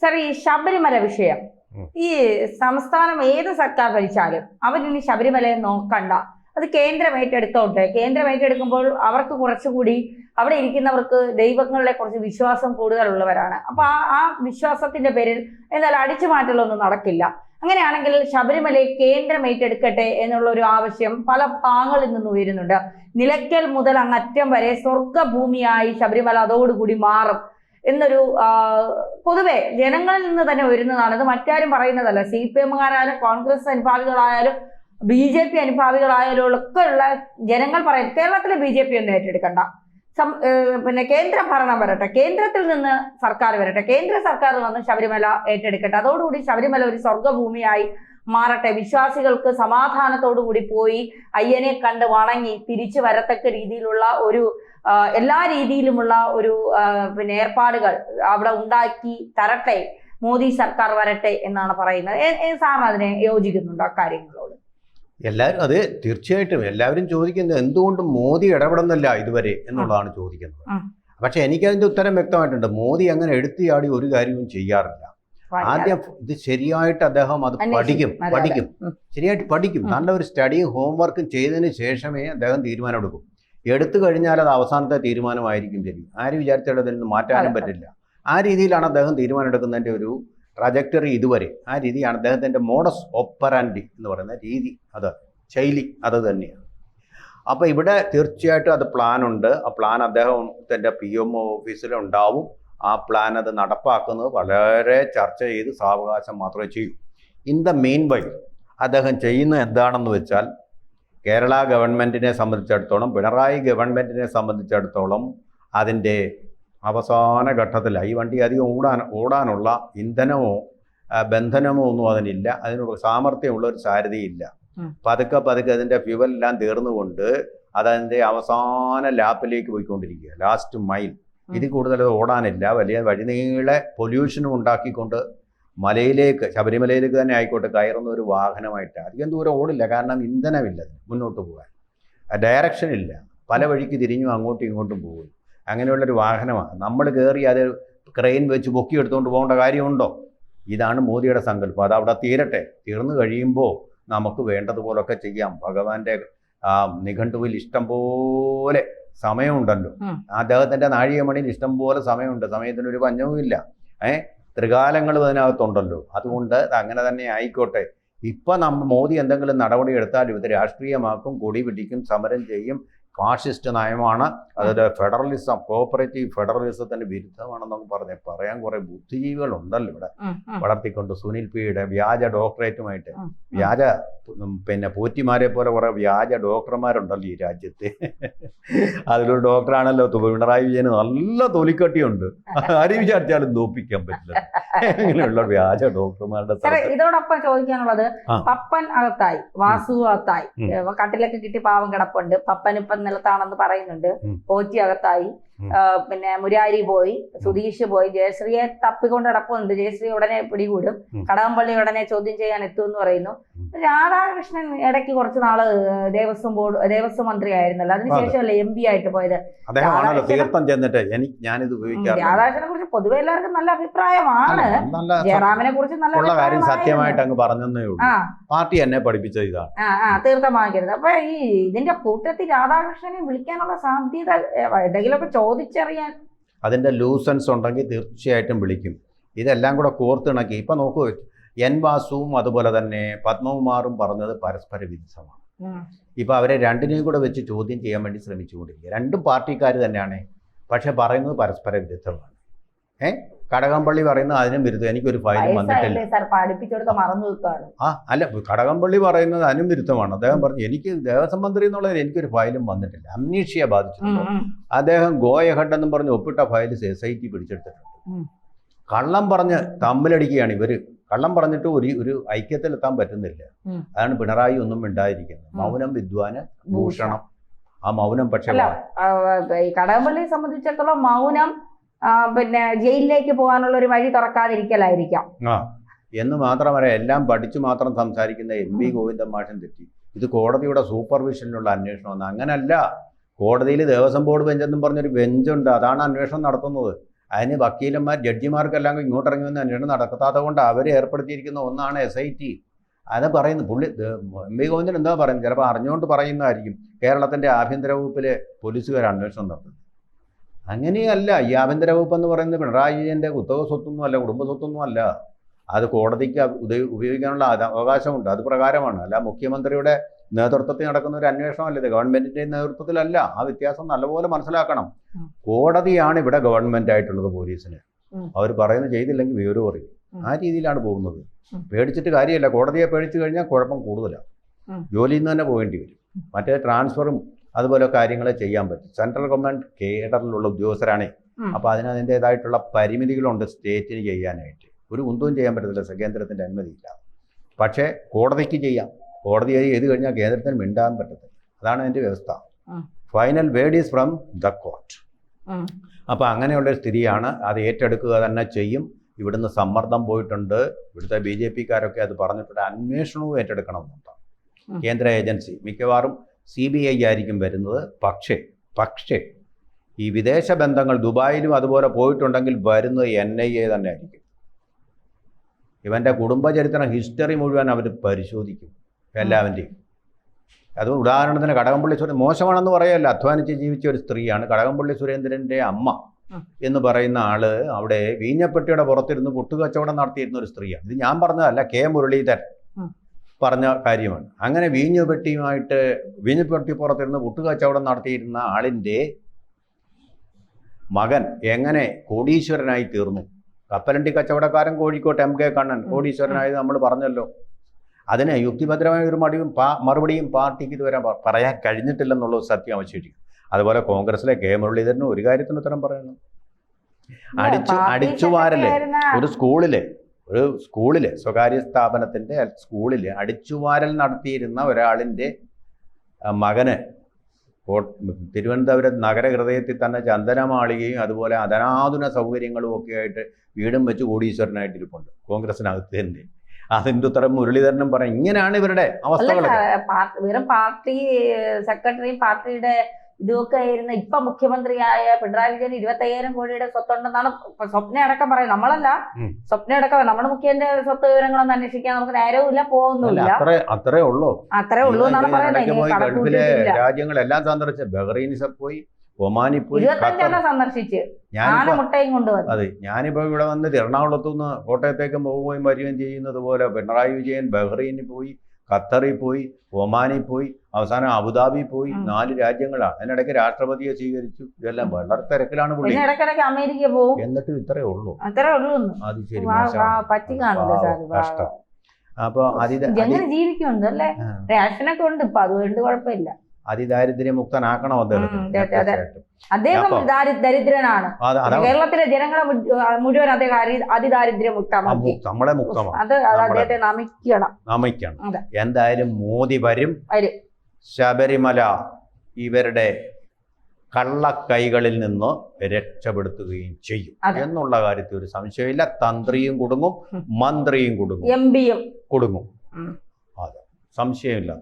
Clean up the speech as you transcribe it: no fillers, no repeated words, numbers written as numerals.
Sir, ഈ ശബരിമല വിഷയം, ഈ സംസ്ഥാനം ഏത് സർക്കാർ ഭരിച്ചാലും അവരിനി ശബരിമലയെ നോക്കണ്ട, അത് കേന്ദ്രം ഏറ്റെടുത്തോട്ടെ. കേന്ദ്രം ഏറ്റെടുക്കുമ്പോൾ അവർക്ക് കുറച്ചുകൂടി അവിടെ ഇരിക്കുന്നവർക്ക് ദൈവങ്ങളെ കുറിച്ച് വിശ്വാസം കൂടുതലുള്ളവരാണ്. അപ്പൊ ആ വിശ്വാസത്തിന്റെ പേരിൽ എന്നാൽ അടിച്ചു മാറ്റലൊന്നും നടക്കില്ല. അങ്ങനെയാണെങ്കിൽ ശബരിമലയെ കേന്ദ്രം ഏറ്റെടുക്കട്ടെ എന്നുള്ള ഒരു ആവശ്യം പല ഭാഗങ്ങളിൽ നിന്ന് ഉയരുന്നുണ്ട്. നിലയ്ക്കൽ മുതൽ അങ്ങറ്റം വരെ സ്വർഗഭൂമിയായി ശബരിമല അതോടുകൂടി മാറും എന്നൊരു പൊതുവെ ജനങ്ങളിൽ നിന്ന് തന്നെ വരുന്നതാണ്. ഇത് മറ്റാരും പറയുന്നതല്ല. CPM-കാരായാലും കോൺഗ്രസ് അനുഭാവികളായാലും BJP അനുഭാവികളായാലും ഒക്കെ ഉള്ള ജനങ്ങൾ പറയും, കേരളത്തിലെ BJP ഒന്നും ഏറ്റെടുക്കണ്ട, പിന്നെ കേന്ദ്ര ഭരണം വരട്ടെ, കേന്ദ്രത്തിൽ നിന്ന് സർക്കാർ വരട്ടെ, കേന്ദ്ര സർക്കാർ വന്ന് ശബരിമല ഏറ്റെടുക്കട്ടെ, അതോടുകൂടി ശബരിമല ഒരു സ്വർഗഭൂമിയായി മാറട്ടെ, വിശ്വാസികൾക്ക് സമാധാനത്തോടുകൂടി പോയി അയ്യനെ കണ്ട് വണങ്ങി തിരിച്ചു വരത്തക്ക രീതിയിലുള്ള ഒരു എല്ലാ രീതിയിലുമുള്ള ഒരു പിന്നെ ഏർപ്പാടുകൾ അവിടെ ഉണ്ടാക്കി തരട്ടെ, മോദി സർക്കാർ വരട്ടെ എന്നാണ് പറയുന്നത്. സാറിന് അതിനെ യോജിക്കുന്നുണ്ടോ അക്കാര്യങ്ങളോട്? എല്ലാവരും അത് തീർച്ചയായിട്ടും എല്ലാവരും ചോദിക്കുന്നത് എന്തുകൊണ്ട് മോദി ഇടപെടുന്നില്ല ഇതുവരെ എന്നുള്ളതാണ് ചോദിക്കുന്നത്. പക്ഷെ എനിക്കതിൻ്റെ ഉത്തരം വ്യക്തമായിട്ടുണ്ട്. മോദി അങ്ങനെ എടുത്തിയാടി ഒരു കാര്യവും ചെയ്യാറില്ല. ആദ്യം ഇത് ശരിയായിട്ട് അദ്ദേഹം അത് പഠിക്കും ശരിയായിട്ട് പഠിക്കും. നല്ല ഒരു സ്റ്റഡിയും ഹോംവർക്കും ചെയ്തതിന് ശേഷമേ അദ്ദേഹം തീരുമാനം എടുക്കും. എടുത്തു കഴിഞ്ഞാൽ അത് അവസാനത്തെ തീരുമാനമായിരിക്കും ശരി. ആര് വിചാരിച്ചാലും അതിൽ നിന്ന് മാറ്റാനും പറ്റില്ല. ആ രീതിയിലാണ് അദ്ദേഹം തീരുമാനം എടുക്കുന്നതിൻ്റെ ഒരു ട്രജക്ടറി ഇതുവരെ. ആ രീതിയാണ് അദ്ദേഹത്തിൻ്റെ മോഡസ് ഓപ്പറാൻഡി എന്ന് പറയുന്ന രീതി, അത് ശൈലി അത് തന്നെയാണ്. അപ്പോൾ ഇവിടെ തീർച്ചയായിട്ടും അത് പ്ലാനുണ്ട്. ആ പ്ലാൻ അദ്ദേഹത്തിൻ്റെ PMO ഓഫീസിലുണ്ടാവും. ആ പ്ലാൻ അത് നടപ്പാക്കുന്നത് വളരെ ചർച്ച ചെയ്ത് സാവകാശം മാത്രമേ ചെയ്യൂ. ഇൻ ദ മെയിൻ വൈ അദ്ദേഹം ചെയ്യുന്നത് എന്താണെന്ന് വെച്ചാൽ, കേരള ഗവൺമെൻറ്റിനെ സംബന്ധിച്ചിടത്തോളം, പിണറായി ഗവൺമെൻറ്റിനെ സംബന്ധിച്ചിടത്തോളം അതിൻ്റെ അവസാന ഘട്ടത്തിലാണ്. ഈ വണ്ടി അധികം ഓടാനുള്ള ഇന്ധനമോ ബന്ധനമോ ഒന്നും അതിനില്ല. അതിനുള്ള സാമർഥ്യമുള്ള ഒരു സാരഥിയില്ല. പതുക്കെ അതിൻ്റെ ഫ്യൂവലെല്ലാം തീർന്നുകൊണ്ട് അതതിൻ്റെ അവസാന ലാപ്പിലേക്ക് പോയിക്കൊണ്ടിരിക്കുക, ലാസ്റ്റ് മൈൽ. ഇതിൽ കൂടുതൽ ഓടാനില്ല. വലിയ വഴിനീളെ പൊല്യൂഷനും ഉണ്ടാക്കിക്കൊണ്ട് മലയിലേക്ക്, ശബരിമലയിലേക്ക് തന്നെ ആയിക്കോട്ടെ, കയറുന്ന ഒരു വാഹനമായിട്ട് അധികം ദൂരം ഓടില്ല. കാരണം ഇന്ധനമില്ല മുന്നോട്ട് പോകാൻ, ഡയറക്ഷൻ ഇല്ല, പല വഴിക്ക് തിരിഞ്ഞും അങ്ങോട്ടും ഇങ്ങോട്ടും പോകും. അങ്ങനെയുള്ളൊരു വാഹനമാണ്. നമ്മൾ കയറി അത് ക്രെയിൻ വെച്ച് പൊക്കിയെടുത്തുകൊണ്ട് പോകേണ്ട കാര്യമുണ്ടോ? ഇതാണ് മോദിയുടെ സങ്കല്പം. അത് അവിടെ തീരട്ടെ. തീർന്നു കഴിയുമ്പോൾ നമുക്ക് വേണ്ടതുപോലൊക്കെ ചെയ്യാം. ഭഗവാന്റെ നിഘണ്ടുവിൽ ഇഷ്ടം പോലെ സമയമുണ്ടല്ലോ. അദ്ദേഹത്തിൻ്റെ നാഴികമണിയിൽ ഇഷ്ടം പോലെ സമയമുണ്ട്. സമയത്തിനൊരു പഞ്ഞവുമില്ല. ത്രികാലങ്ങൾ അതിനകത്തുണ്ടല്ലോ. അതുകൊണ്ട് അങ്ങനെ തന്നെ ആയിക്കോട്ടെ. ഇപ്പം മോദി എന്തെങ്കിലും നടപടി എടുത്താലും ഇത് രാഷ്ട്രീയമാക്കും, കൊടി പിടിക്കും, സമരം ചെയ്യും. ഫാഷിസ്റ്റ് നയമാണ്. അതിൻ്റെ ഫെഡറലിസം, കോഓപ്പറേറ്റീവ് ഫെഡറലിസത്തിന് വിരുദ്ധമാണെന്നൊക്കെ പറയാൻ കുറേ ബുദ്ധിജീവികളുണ്ടല്ലോ ഇവിടെ വളർത്തിക്കൊണ്ട്. സുനിൽ പിയുടെ വ്യാജ ഡോക്ടറേറ്റുമായിട്ട് വ്യാജ പോറ്റിമാരെ പോലെ കുറേ വ്യാജ ഡോക്ടർമാരുണ്ടല്ലോ ഈ രാജ്യത്ത്. അതിലൊരു ഡോക്ടറാണല്ലോ പിണറായി വിജയന്. നല്ല തൊലിക്കട്ടിയുണ്ട്, ആരും വിചാരിച്ചാലും തോപ്പിക്കാൻ പറ്റില്ല. അങ്ങനെയുള്ള വ്യാജ ഡോക്ടർമാരുടെ. ഇതോടൊപ്പം ചോദിക്കാനുള്ളത്, പപ്പൻ അകത്തായി, വാസു അകത്തായി, കട്ടിലൊക്കെ കിട്ടി പാവം കിടപ്പുണ്ട്. പപ്പൻ ഇപ്പം നിലത്താണെന്ന് പറയുന്നുണ്ട്. പോറ്റി അകത്തായി, പിന്നെ മുരാരി പോയി, സുധീഷ് പോയി, ജയശ്രീയെ തപ്പിക്കൊണ്ട് കിടപ്പുണ്ട്. ജയശ്രീ ഉടനെ പിടികൂടും. കടകംപള്ളി ഉടനെ ചോദ്യം ചെയ്യാൻ എത്തുമെന്ന് പറയുന്നു. രാധാകൃഷ്ണൻ ഇടയ്ക്ക് കുറച്ച് നാള് ദേവസ്വം മന്ത്രി ആയിരുന്നല്ലോ, അതിനുശേഷമല്ലേ MP ആയിട്ട് പോയത്. രാധാകൃഷ്ണനെ കുറിച്ച് പൊതുവെ എല്ലാവർക്കും നല്ല അഭിപ്രായമാണ്. ജയറാമിനെ കുറിച്ച് നല്ല കാര്യം സത്യമായിട്ട് അങ്ങ് പറഞ്ഞതേ ഉള്ളൂ. പാർട്ടി എന്നെ പഠിപ്പിച്ചത് ഇതാണ്. തീർത്ഥമാക്കരുത്. അപ്പൊ ഈ ഇതിന്റെ കൂട്ടത്തിൽ രാധാകൃഷ്ണനെ വിളിക്കാനുള്ള സാധ്യത എന്തെങ്കിലുമൊക്കെ ചോദിച്ചറിയാൻ അതിന്റെ ലൂസൻസ് ഉണ്ടെങ്കിൽ തീർച്ചയായിട്ടും വിളിക്കും. ഇതെല്ലാം കൂടെ കോർത്തിണക്കി. ഇപ്പൊ നോക്കൂ, N വാസുവും അതുപോലെ തന്നെ പത്മകുമാറും പറഞ്ഞത് പരസ്പര വിരുദ്ധമാണ്. ഇപ്പൊ അവരെ രണ്ടിനെയും കൂടെ വെച്ച് ചോദ്യം ചെയ്യാൻ വേണ്ടി ശ്രമിച്ചുകൊണ്ടിരിക്കുക. രണ്ടും പാർട്ടിക്കാർ തന്നെയാണ്, പക്ഷെ പറയുന്നത് പരസ്പര വിരുദ്ധമാണ്. കടകംപള്ളി പറയുന്നത് അതിനും വിരുദ്ധം. എനിക്കൊരു ഫയലും വന്നിട്ടില്ല. അല്ല, കടകംപള്ളി പറയുന്നത് അതിനും വിരുദ്ധമാണ്. അദ്ദേഹം പറഞ്ഞു എനിക്ക് ദേവസ്വം മന്ത്രി എന്നുള്ളത് എനിക്കൊരു ഫയലും വന്നിട്ടില്ല, അംനീഷ്യ ബാധിച്ചിട്ടുണ്ടോ. അദ്ദേഹം ഗോയഹഡ് എന്നും പറഞ്ഞ് ഒപ്പിട്ട ഫയൽ SIT പിടിച്ചെടുത്തിട്ടുണ്ട്. കള്ളം പറഞ്ഞ് തമ്മിലടിക്കുകയാണ് ഇവര്. കള്ളം പറഞ്ഞിട്ട് ഒരു ഐക്യത്തിലെത്താൻ പറ്റുന്നില്ല. അതാണ് പിണറായി ഒന്നും മിണ്ടാതിരിക്കുന്നത്. മൗനം വിദ്വാന് ഭൂഷണം. ആ മൗനം പക്ഷേ കടകംപള്ളിയെ സംബന്ധിച്ചിടത്തോളം മൗനം പിന്നെ ജയിലിലേക്ക് പോകാനുള്ള ഒരു വഴി തുറക്കാതിരിക്കലായിരിക്കാം. എന്ന് മാത്രമല്ല, എല്ലാം പഠിച്ചു മാത്രം സംസാരിക്കുന്ന MP ഗോവിന്ദൻ മാഷൻ തെറ്റി. ഇത് കോടതിയുടെ സൂപ്പർവിഷനിലുള്ള അന്വേഷണമാണ്. അങ്ങനല്ല, കോടതിയിൽ ദേവസ്വം ബോർഡ് ബെഞ്ചെന്നും പറഞ്ഞൊരു ബെഞ്ചുണ്ട്, അതാണ് അന്വേഷണം നടത്തുന്നത്. അതിന് വക്കീലന്മാർ ജഡ്ജിമാർക്കെല്ലാം ഇങ്ങോട്ടിറങ്ങി വന്ന് അന്വേഷണം നടക്കാത്തത് കൊണ്ട് അവർ ഏർപ്പെടുത്തിയിരിക്കുന്ന ഒന്നാണ് SIT. അത് പറയുന്നു പുള്ളി MP ഗോവിന്ദൻ എന്താ പറയുന്നത്, ചിലപ്പോൾ അറിഞ്ഞുകൊണ്ട് പറയുന്നതായിരിക്കും കേരളത്തിൻ്റെ ആഭ്യന്തര വകുപ്പിലെ പോലീസുകാർ അന്വേഷണം നടത്തുന്നത്. അങ്ങനെയല്ല. ഈ ആഭ്യന്തര വകുപ്പ് എന്ന് പറയുന്നത് പിണറായി വിജയൻ്റെ കുത്തക സ്വത്തൊന്നും അല്ല, കുടുംബ സ്വത്തൊന്നും അല്ല. അത് കോടതിക്ക് ഉപയോഗിക്കാനുള്ള അവകാശമുണ്ട്, അത് പ്രകാരമാണ്. അല്ല മുഖ്യമന്ത്രിയുടെ നേതൃത്വത്തിൽ നടക്കുന്ന ഒരു അന്വേഷണമല്ല ഇത്, ഗവൺമെന്റിന്റെ നേതൃത്വത്തിലല്ല. ആ വ്യത്യാസം നല്ലപോലെ മനസ്സിലാക്കണം. കോടതിയാണ് ഇവിടെ ഗവൺമെന്റ് ആയിട്ടുള്ളത്. പോലീസിന് അവർ പറയുന്നത് ചെയ്തില്ലെങ്കിൽ വിവരം അറിയും. ആ രീതിയിലാണ് പോകുന്നത്. പേടിച്ചിട്ട് കാര്യമല്ല. കോടതിയെ പേടിച്ചു കഴിഞ്ഞാൽ കുഴപ്പം കൂടുതലാണ്. ജോലിയിൽ നിന്ന് തന്നെ പോകേണ്ടി വരും. മറ്റേ ട്രാൻസ്ഫറും അതുപോലെ കാര്യങ്ങളെ ചെയ്യാൻ പറ്റും. സെൻട്രൽ ഗവൺമെന്റ് കേഡറിലുള്ള ഉദ്യോഗസ്ഥരാണേ. അപ്പോൾ അതിൻ്റെതായിട്ടുള്ള പരിമിതികളുണ്ട് സ്റ്റേറ്റിന് ചെയ്യാനായിട്ട്. ഒരു കുന്തവും ചെയ്യാൻ പറ്റത്തില്ല കേന്ദ്രത്തിൻ്റെ അനുമതിയില്ല. പക്ഷേ കോടതിക്ക് ചെയ്യാം. കോടതി ചെയ്ത് കഴിഞ്ഞാൽ കേന്ദ്രത്തിന് മിണ്ടാൻ പറ്റത്തില്ല. അതാണ് അതിൻ്റെ വ്യവസ്ഥ. Final word is from the court. അപ്പോൾ അങ്ങനെയുള്ളൊരു സ്ഥിതിയാണ്. അത് ഏറ്റെടുക്കുക തന്നെ ചെയ്യും. ഇവിടുന്ന് സമ്മർദ്ദം പോയിട്ടുണ്ട്. ഇവിടുത്തെ BJP-ക്കാരൊക്കെ അത് പറഞ്ഞിട്ടുണ്ട്. അന്വേഷണവും ഏറ്റെടുക്കണമെന്നുണ്ട്. കേന്ദ്ര ഏജൻസി മിക്കവാറും CBI ആയിരിക്കും വരുന്നത്. പക്ഷേ ഈ വിദേശ ബന്ധങ്ങൾ ദുബായിലും അതുപോലെ പോയിട്ടുണ്ടെങ്കിൽ വരുന്നത് NIA തന്നെ ആയിരിക്കും. ഇവൻ്റെ കുടുംബചരിത്രം ഹിസ്റ്ററി മുഴുവൻ അവർ പരിശോധിക്കും എല്ലാവൻ്റെയും. അത് ഉദാഹരണത്തിന് കടകംപള്ളി സുരേന്ദ്രൻ മോശമാണെന്ന് പറയല്ല, അധ്വാനിച്ച് ജീവിച്ച ഒരു സ്ത്രീയാണ്. കടകംപള്ളി സുരേന്ദ്രൻ്റെ അമ്മ എന്ന് പറയുന്ന ആള് അവിടെ വീഞ്ഞപ്പെട്ടിയുടെ പുറത്തിരുന്ന് പുട്ടുകച്ചവടം നടത്തിയിരുന്ന ഒരു സ്ത്രീയാണ്. ഇത് ഞാൻ പറഞ്ഞതല്ല, K. മുരളീധരൻ പറഞ്ഞ കാര്യമാണ്. അങ്ങനെ വീഞ്ഞപ്പെട്ടി പുറത്തിരുന്ന് പുട്ടുകച്ചവടം നടത്തിയിരുന്ന ആളിൻ്റെ മകൻ എങ്ങനെ കോടീശ്വരനായി തീർന്നു. കപ്പലണ്ടി കച്ചവടക്കാരൻ കോഴിക്കോട്ട് MK കണ്ണൻ കോടീശ്വരനായത് നമ്മൾ പറഞ്ഞല്ലോ. അതിന് യുക്തിഭദ്രമായ ഒരു മറുപടിയും പാർട്ടിക്ക് ഇതുവരെ പറയാൻ കഴിഞ്ഞിട്ടില്ലെന്നുള്ളത് സത്യം അവശേഷിക്കും. അതുപോലെ കോൺഗ്രസിലെ K. മുരളീധരനും ഒരു കാര്യത്തിന് ഉത്തരം പറയണം. അടിച്ചുവാരല് ഒരു സ്കൂളില് സ്വകാര്യ സ്ഥാപനത്തിൻ്റെ സ്കൂളിൽ അടിച്ചുവാരൽ നടത്തിയിരുന്ന ഒരാളിൻ്റെ മകന് തിരുവനന്തപുരം നഗരഹൃദയത്തിൽ തന്നെ ചന്ദനമാളികയും അതുപോലെ അധനാധുന സൗകര്യങ്ങളും ഒക്കെ ആയിട്ട് വീടും വെച്ച് കോടീശ്വരനായിട്ടിരിപ്പുണ്ട് കോൺഗ്രസിനകത്ത് തന്നെ. അതിൻ്റെ ഉത്തരം മുരളീധരനും പറയും. ഇങ്ങനെയാണ് ഇവരുടെ അവസ്ഥകൾ. വെറും പാർട്ടി സെക്രട്ടറിയും പാർട്ടിയുടെ ഇതൊക്കെ ആയിരുന്ന ഇപ്പൊ മുഖ്യമന്ത്രിയായ പിണറായി വിജയൻ 25,000 കോടിയുടെ സ്വത്തുണ്ടെന്നാണ് സ്വപ്ന അടക്കം പറയുന്നത്. നമ്മളല്ല, സ്വപ്ന അടക്കം നമ്മുടെ മുഖ്യന്റെ സ്വത്ത് വിവരങ്ങളൊന്നും അന്വേഷിക്കാൻ നമുക്ക് നേരവുമില്ല, പോകുന്നില്ല. അത്രേ ഉള്ളൂ എന്നാണ് പറയുന്നത്. രാജ്യങ്ങളെല്ലാം സന്ദർശിച്ച് ബഹ്റൈനിൽ പോയി, ഒമാനിൽ പോയി, 25 സന്ദർശിച്ച് മുട്ടയും കൊണ്ടുവന്നു. അതെ, ഞാനിപ്പോ ഇവിടെ വന്നിട്ട് എറണാകുളത്തു നിന്ന് കോട്ടയത്തേക്ക് പോവുകയും വരികയും ചെയ്യുന്നത് പോലെ പിണറായി വിജയൻ ബഹ്റൈനിൽ പോയി, ഖത്തറിൽ പോയി, ഒമാനിൽ പോയി, അവസാനം അബുദാബി പോയി. 4 രാജ്യങ്ങളാണ്. അതിനിടയ്ക്ക് രാഷ്ട്രപതിയെ സ്വീകരിച്ചു. ഇതെല്ലാം വളരെ തിരക്കിലാണ് പുള്ളി. അമേരിക്ക പോകും. എന്നിട്ടും ഇത്രേ ഉള്ളൂ. അത് ശരി, കഷ്ടം. അപ്പൊ ജീവിക്കുന്നുണ്ട് അല്ലേ, റേഷനൊക്കെ ഉണ്ട് ഇപ്പൊ, അതുകൊണ്ട് കുഴപ്പമില്ല. അതിദാരിദ്ര്യമുക്തനാക്കണം അദ്ദേഹം ദരിദ്രനാണ്. കേരളത്തിലെ ജനങ്ങളെ മുഴുവൻ അദ്ദേഹം അതിദാരിദ്ര്യമുക്തമാക്കി. നമ്മളെ മുക്തമാണ്. അത് അദ്ദേഹത്തെ നമിക്കണം. എന്തായാലും മോദി വരും. ശബരിമല ഇവരുടെ കള്ളക്കൈകളിൽ നിന്ന് രക്ഷപ്പെടുത്തുകയും ചെയ്യും എന്നുള്ള കാര്യത്തിൽ ഒരു സംശയമില്ല. തന്ത്രിയും കുടുങ്ങും, മന്ത്രിയും കുടുങ്ങും, MP യും കുടുങ്ങും. അതെ, സംശയമില്ല.